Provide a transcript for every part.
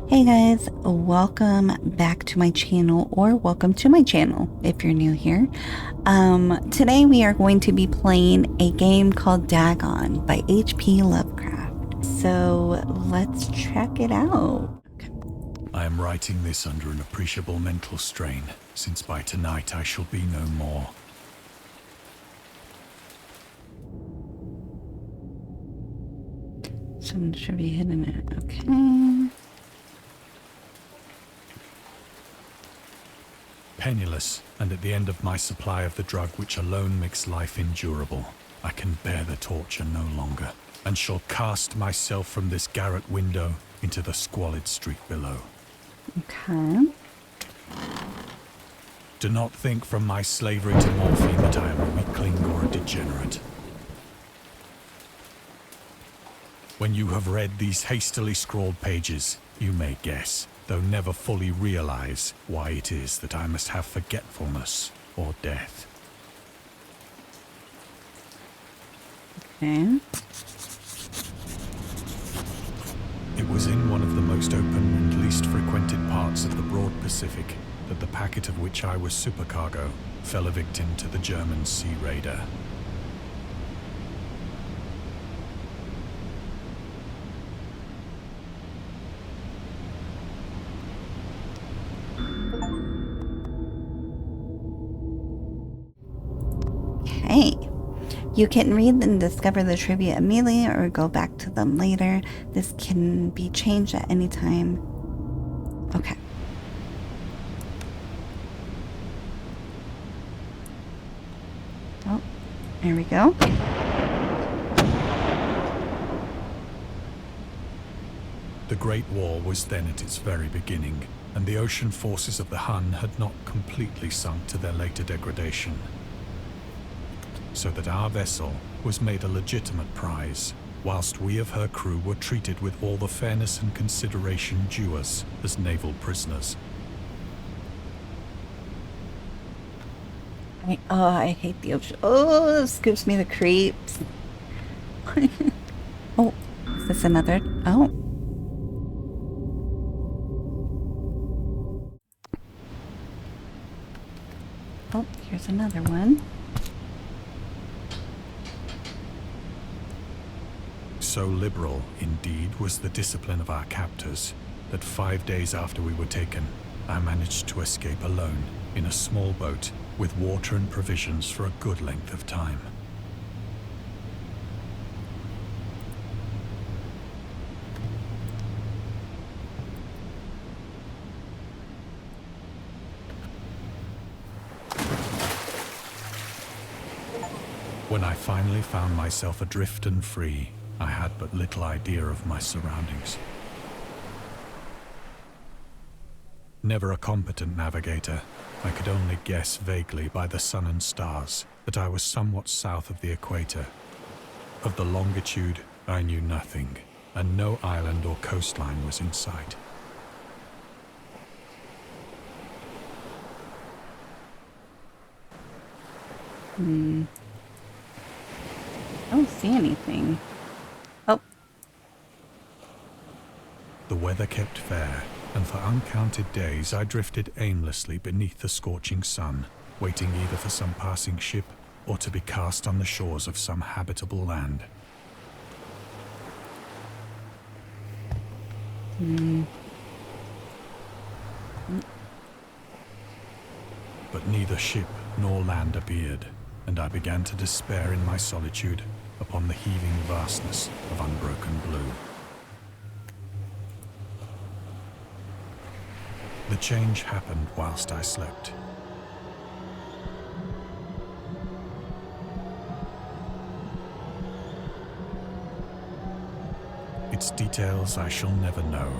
Hey guys, welcome back to my channel, or welcome to my channel if you're new here. Today we are going to be playing a game called Dagon by H.P. Lovecraft. So let's check it out. I am writing this under an appreciable mental strain, since by tonight I shall be no more. Someone should be hitting it. Okay. Penniless, and at the end of my supply of the drug which alone makes life endurable, I can bear the torture no longer, and shall cast myself from this garret window into the squalid street below. Okay. Do not think from my slavery to morphine that I am a weakling or a degenerate. When you have read these hastily scrawled pages, you may guess, though never fully realize, why it is that I must have forgetfulness or death. Okay. It was in one of the most open and least frequented parts of the broad Pacific that the packet of which I was supercargo fell a victim to the German sea raider. Okay. You can read and discover the trivia immediately or go back to them later. This can be changed at any time. Okay. Oh, there we go. The Great War was then at its very beginning, and the ocean forces of the Hun had not completely sunk to their later degradation. So that our vessel was made a legitimate prize, whilst we of her crew were treated with all the fairness and consideration due us as naval prisoners. I hate the ocean. Oh, this gives me the creeps. Oh, is this another? Oh. Oh, here's another one. So liberal, indeed, was the discipline of our captors, that 5 days after we were taken, I managed to escape alone, in a small boat, with water and provisions for a good length of time. When I finally found myself adrift and free, I had but little idea of my surroundings. Never a competent navigator, I could only guess vaguely by the sun and stars that I was somewhat south of the equator. Of the longitude, I knew nothing, and no island or coastline was in sight. I don't see anything. Oh. The weather kept fair, and for uncounted days I drifted aimlessly beneath the scorching sun, waiting either for some passing ship or to be cast on the shores of some habitable land. But neither ship nor land appeared, and I began to despair in my solitude upon the heaving vastness of unbroken blue. The change happened whilst I slept. Its details I shall never know.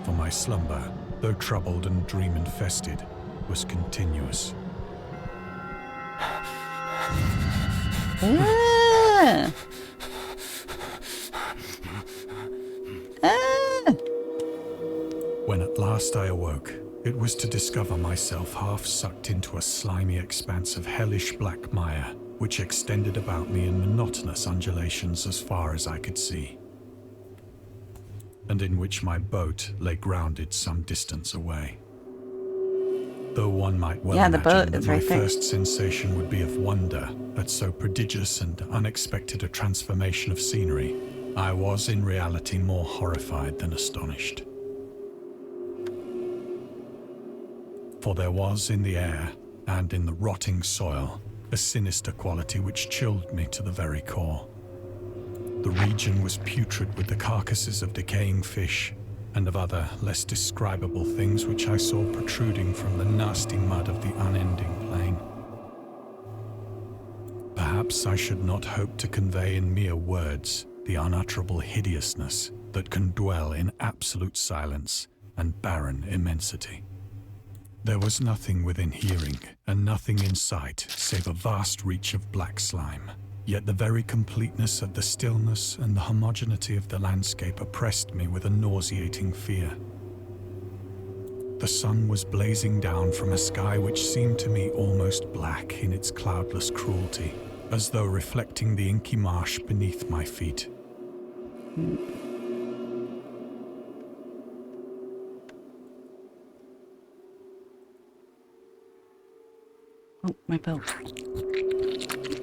For my slumber, though troubled and dream-infested, was continuous. Ah! Ah! When at last I awoke, it was to discover myself half sucked into a slimy expanse of hellish black mire, which extended about me in monotonous undulations as far as I could see. and in which my boat lay grounded some distance away. Though one might well the boat imagine that is my right there. first sensation would be of wonder at so prodigious and unexpected a transformation of scenery, I was in reality more horrified than astonished. For there was in the air and in the rotting soil a sinister quality which chilled me to the very core. The region was putrid with the carcasses of decaying fish and of other less describable things which I saw protruding from the nasty mud of the unending plain. Perhaps I should not hope to convey in mere words the unutterable hideousness that can dwell in absolute silence and barren immensity. There was nothing within hearing and nothing in sight save a vast reach of black slime. Yet the very completeness of the stillness and the homogeneity of the landscape oppressed me with a nauseating fear. The sun was blazing down from a sky which seemed to me almost black in its cloudless cruelty, as though reflecting the inky marsh beneath my feet. Oh, my boat.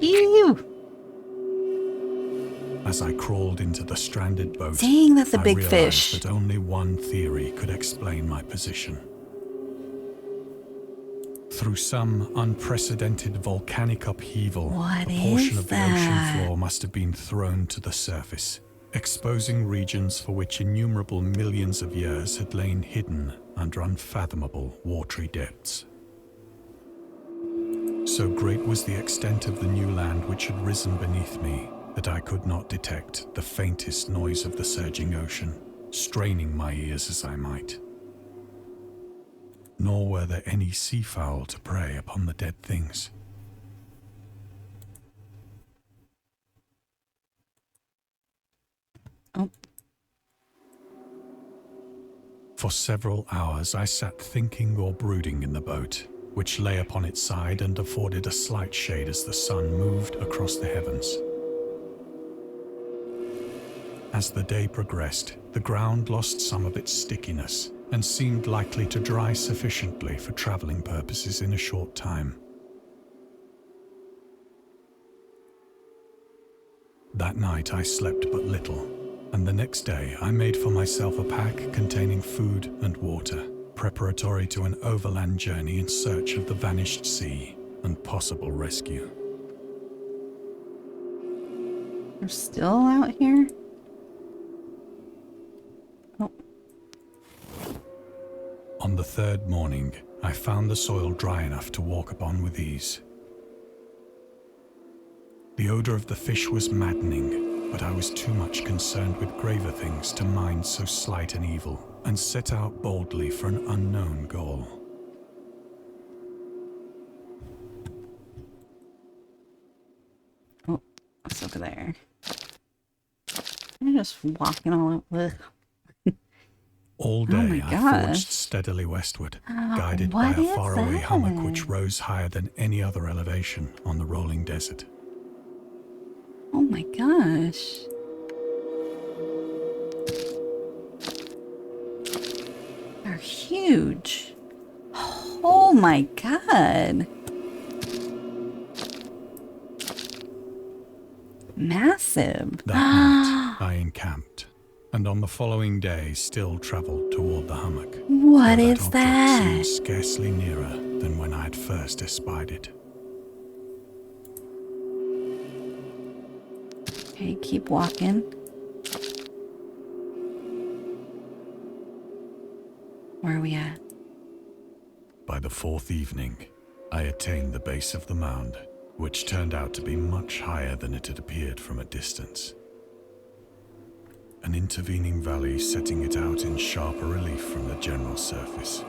Ew! As I crawled into the stranded boat, Dang, that's a I big realized fish. that only one theory could explain my position. Through some unprecedented volcanic upheaval, What a portion is of the that? ocean floor must have been thrown to the surface, exposing regions for which innumerable millions of years had lain hidden under unfathomable watery depths. So great was the extent of the new land which had risen beneath me that I could not detect the faintest noise of the surging ocean, straining my ears as I might. Nor were there any seafowl to prey upon the dead things. Oh. For several hours I sat thinking or brooding in the boat, which lay upon its side and afforded a slight shade as the sun moved across the heavens. As the day progressed, the ground lost some of its stickiness and seemed likely to dry sufficiently for traveling purposes in a short time. That night I slept but little, and the next day I made for myself a pack containing food and water, preparatory to an overland journey in search of the vanished sea and possible rescue. We're still out here? Oh. On the third morning, I found the soil dry enough to walk upon with ease. The odor of the fish was maddening, but I was too much concerned with graver things to mind so slight an evil, and set out boldly for an unknown goal. Oh, it's over there. I'm just walking all over. All day my I gosh. forged steadily westward, guided by what a is faraway hummock that? which rose higher than any other elevation on the rolling desert. Oh my gosh. They're huge. Oh my god. Massive. That night I encamped, and on the following day still travelled toward the hummock. What though is object that? seemed scarcely nearer than when I had first espied it. Okay, keep walking. Where are we at? By the fourth evening, I attained the base of the mound, which turned out to be much higher than it had appeared from a distance. An intervening valley setting it out in sharper relief from the general surface.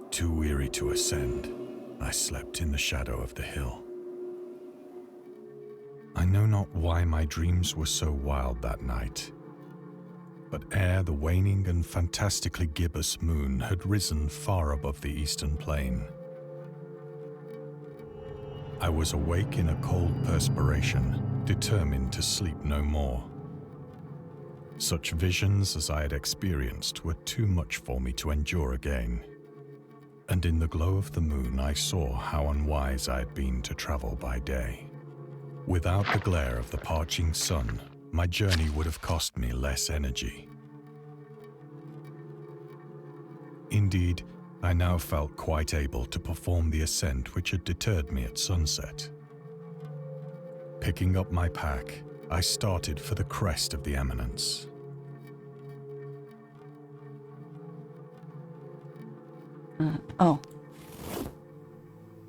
Too weary to ascend, I slept in the shadow of the hill. I know not why my dreams were so wild that night, but ere the waning and fantastically gibbous moon had risen far above the eastern plain, I was awake in a cold perspiration, determined to sleep no more. Such visions as I had experienced were too much for me to endure again. And in the glow of the moon I saw how unwise I had been to travel by day. Without the glare of the parching sun, my journey would have cost me less energy. Indeed, I now felt quite able to perform the ascent which had deterred me at sunset. Picking up my pack, I started for the crest of the eminence.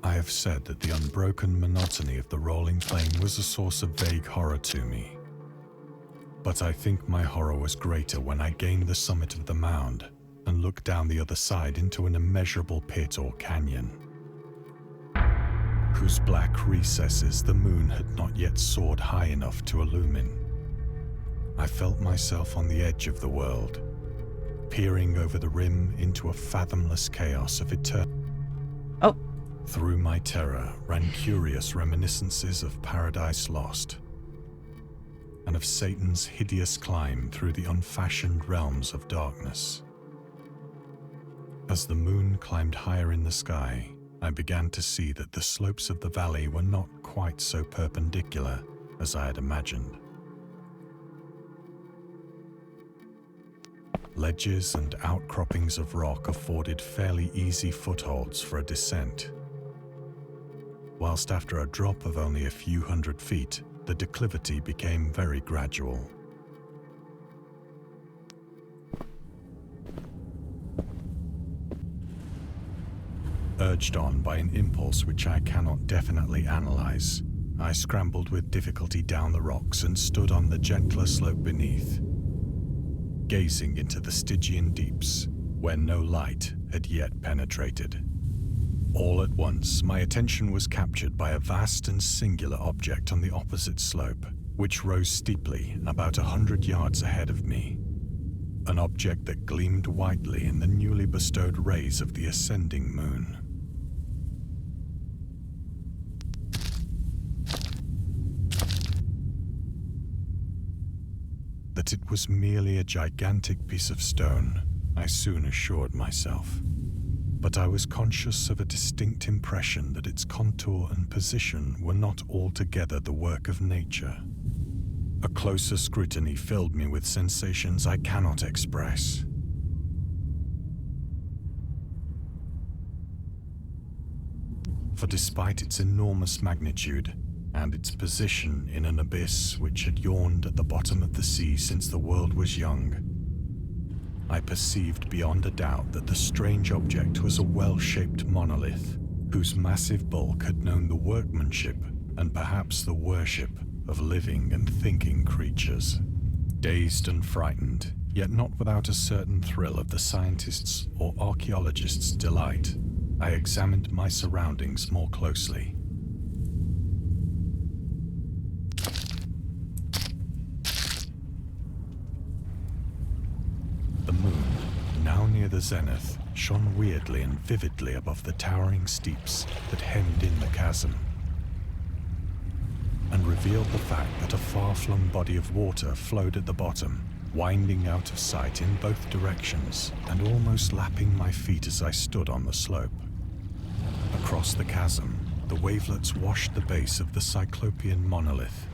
I have said that the unbroken monotony of the rolling plain was a source of vague horror to me. But I think my horror was greater when I gained the summit of the mound and looked down the other side into an immeasurable pit or canyon, whose black recesses the moon had not yet soared high enough to illumine. I felt myself on the edge of the world, peering over the rim into a fathomless chaos of eternity. Oh. Through my terror ran curious reminiscences of Paradise Lost, and of Satan's hideous climb through the unfashioned realms of darkness. As the moon climbed higher in the sky, I began to see that the slopes of the valley were not quite so perpendicular as I had imagined. Ledges and outcroppings of rock afforded fairly easy footholds for a descent, whilst after a drop of only a few hundred feet, the declivity became very gradual. Urged on by an impulse which I cannot definitely analyze, I scrambled with difficulty down the rocks and stood on the gentler slope beneath, gazing into the Stygian deeps, where no light had yet penetrated. All at once, my attention was captured by a vast and singular object on the opposite slope, which rose steeply about 100 yards ahead of me. An object that gleamed whitely in the newly bestowed rays of the ascending moon. That it was merely a gigantic piece of stone, I soon assured myself. But I was conscious of a distinct impression that its contour and position were not altogether the work of nature. A closer scrutiny filled me with sensations I cannot express. For despite its enormous magnitude, and its position in an abyss which had yawned at the bottom of the sea since the world was young, I perceived beyond a doubt that the strange object was a well-shaped monolith, whose massive bulk had known the workmanship and perhaps the worship of living and thinking creatures. Dazed and frightened, yet not without a certain thrill of the scientist's or archaeologist's delight, I examined my surroundings more closely. The moon, now near the zenith, shone weirdly and vividly above the towering steeps that hemmed in the chasm, and revealed the fact that a far-flung body of water flowed at the bottom, winding out of sight in both directions and almost lapping my feet as I stood on the slope. Across the chasm, the wavelets washed the base of the Cyclopean monolith,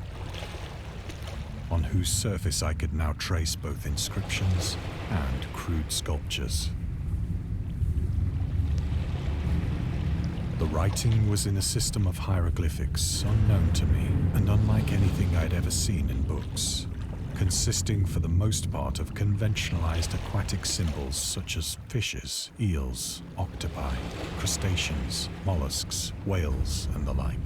on whose surface I could now trace both inscriptions and crude sculptures. The writing was in a system of hieroglyphics unknown to me and unlike anything I'd ever seen in books, consisting for the most part of conventionalized aquatic symbols such as fishes, eels, octopi, crustaceans, mollusks, whales, and the like.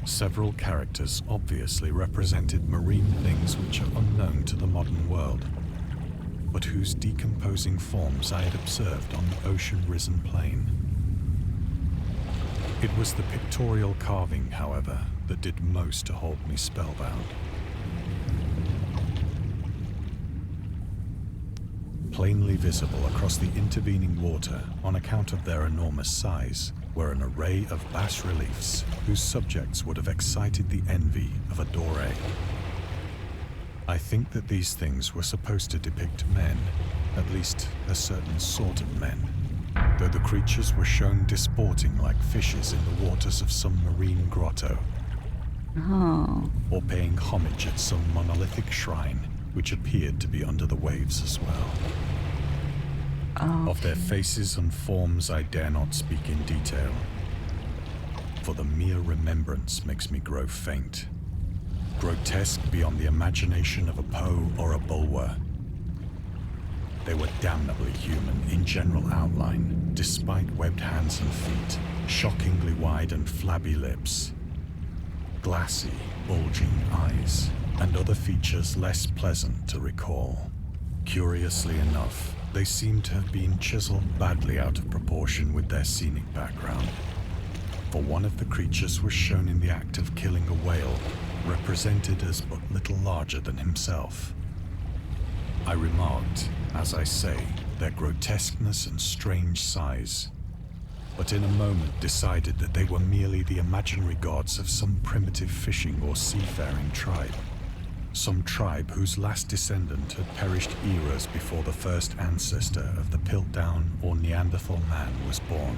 Several characters obviously represented marine things which are unknown to the modern world, but whose decomposing forms I had observed on the ocean-risen plain. It was the pictorial carving, however, that did most to hold me spellbound. Plainly visible across the intervening water, on account of their enormous size, were an array of bas-reliefs whose subjects would have excited the envy of a Doré. I think that these things were supposed to depict men, at least a certain sort of men, though the creatures were shown disporting like fishes in the waters of some marine grotto, or paying homage at some monolithic shrine which appeared to be under the waves as well. Of their faces and forms I dare not speak in detail, for the mere remembrance makes me grow faint. Grotesque beyond the imagination of a Poe or a Bulwer. They were damnably human in general outline, despite webbed hands and feet, shockingly wide and flabby lips, glassy, bulging eyes, and other features less pleasant to recall. Curiously enough, they seemed to have been chiseled badly out of proportion with their scenic background, for one of the creatures was shown in the act of killing a whale, represented as but little larger than himself. I remarked, as I say, their grotesqueness and strange size, but in a moment decided that they were merely the imaginary gods of some primitive fishing or seafaring tribe. Some tribe whose last descendant had perished eras before the first ancestor of the Piltdown or Neanderthal man was born.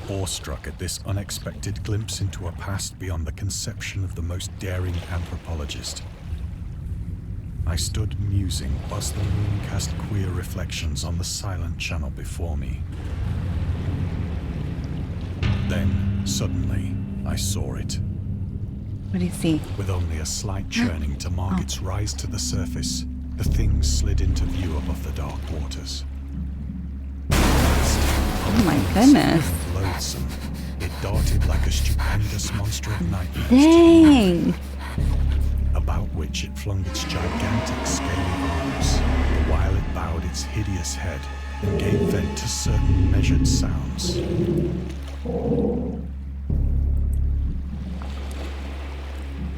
Awestruck at this unexpected glimpse into a past beyond the conception of the most daring anthropologist, I stood musing whilst the moon cast queer reflections on the silent channel before me. Then, suddenly, I saw it. What do you see? With only a slight churning to mark its rise to the surface, the thing slid into view above the dark waters. Oh my goodness. Loathsome, it darted like a stupendous monster of nightmares. Dang! About which it flung its gigantic scaly arms, the while it bowed its hideous head and gave vent to certain measured sounds.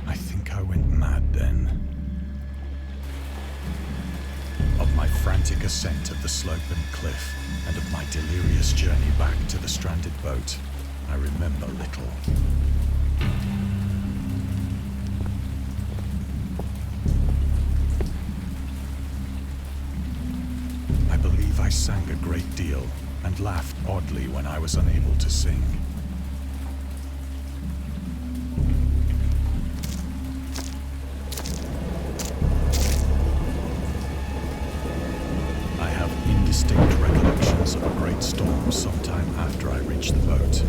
I think I went mad then. Of my frantic ascent of the slope and cliff, and of my delirious journey back to the stranded boat, I remember little. I believe I sang a great deal and laughed oddly when I was unable to sing. I have indistinct recollections of a great storm sometime after I reached the boat.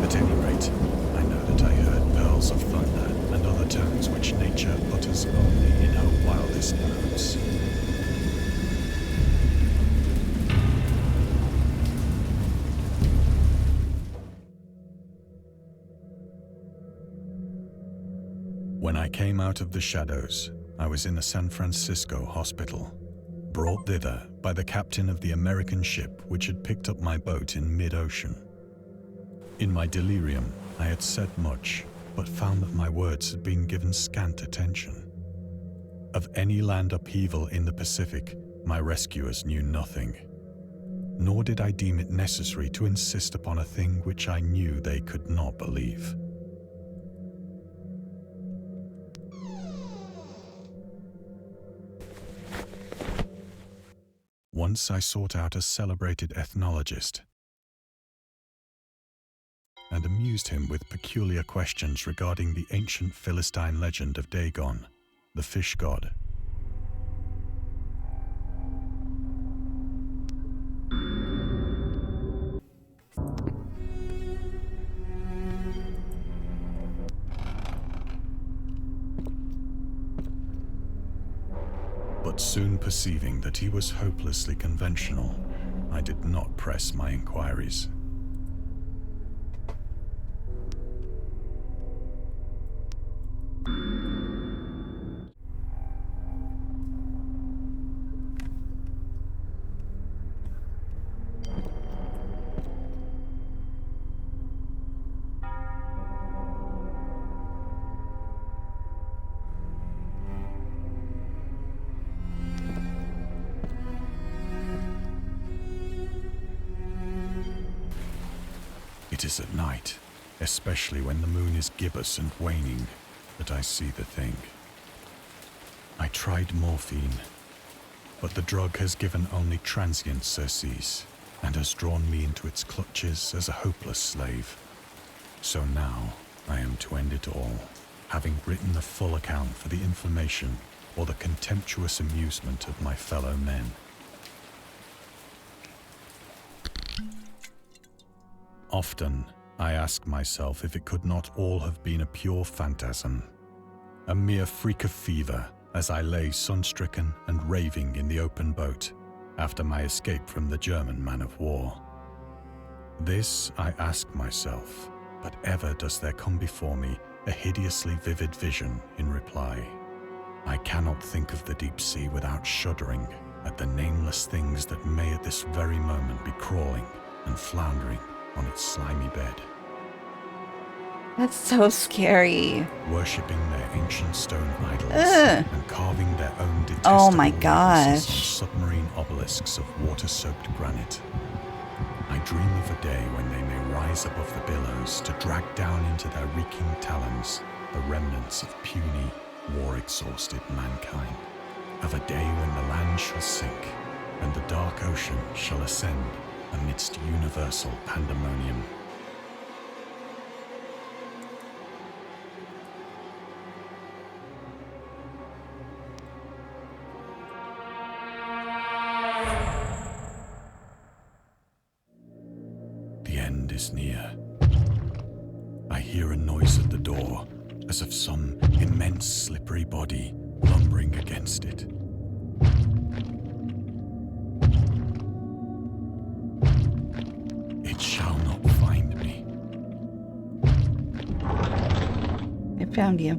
At any rate, I know that I heard pearls of thunder and other tones which nature utters only in her wildest moods. When I came out of the shadows, I was in a San Francisco hospital, brought thither by the captain of the American ship which had picked up my boat in mid-ocean. In my delirium, I had said much, but found that my words had been given scant attention. Of any land upheaval in the Pacific, my rescuers knew nothing, nor did I deem it necessary to insist upon a thing which I knew they could not believe. Once I sought out a celebrated ethnologist and amused him with peculiar questions regarding the ancient Philistine legend of Dagon, the fish god. But soon perceiving that he was hopelessly conventional, I did not press my inquiries. It is at night, especially when the moon is gibbous and waning, that I see the thing. I tried morphine, but the drug has given only transient surcease and has drawn me into its clutches as a hopeless slave. So now I am to end it all, having written a full account for the information or the contemptuous amusement of my fellow men. Often I ask myself if it could not all have been a pure phantasm, a mere freak of fever as I lay sun-stricken and raving in the open boat after my escape from the German man-of-war. This I ask myself, but ever does there come before me a hideously vivid vision in reply. I cannot think of the deep sea without shuddering at the nameless things that may at this very moment be crawling and floundering on its slimy bed. That's so scary. Worshipping their ancient stone idols and carving their own detestable Oh my likenesses gosh. on submarine obelisks of water-soaked granite. I dream of a day when they may rise above the billows to drag down into their reeking talons the remnants of puny, war-exhausted mankind. Of a day when the land shall sink and the dark ocean shall ascend amidst universal pandemonium. The end is near. I hear a noise at the door, as of some immense slippery body lumbering against it. It shall not find me. I found you.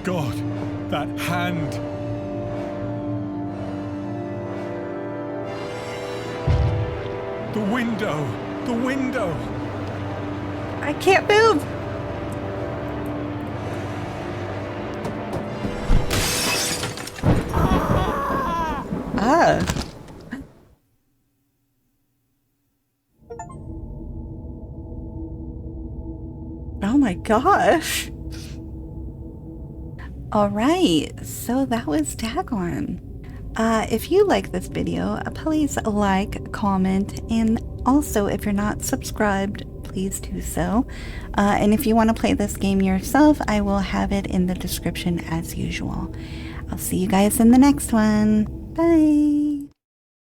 God, that hand! The window! The window! I can't move. Ah. Oh my gosh. All right, so that was Dagon. If you like this video, please like, comment, and also if you're not subscribed, please do so. And if you want to play this game yourself, I will have it in the description as usual. I'll see you guys in the next one. Bye.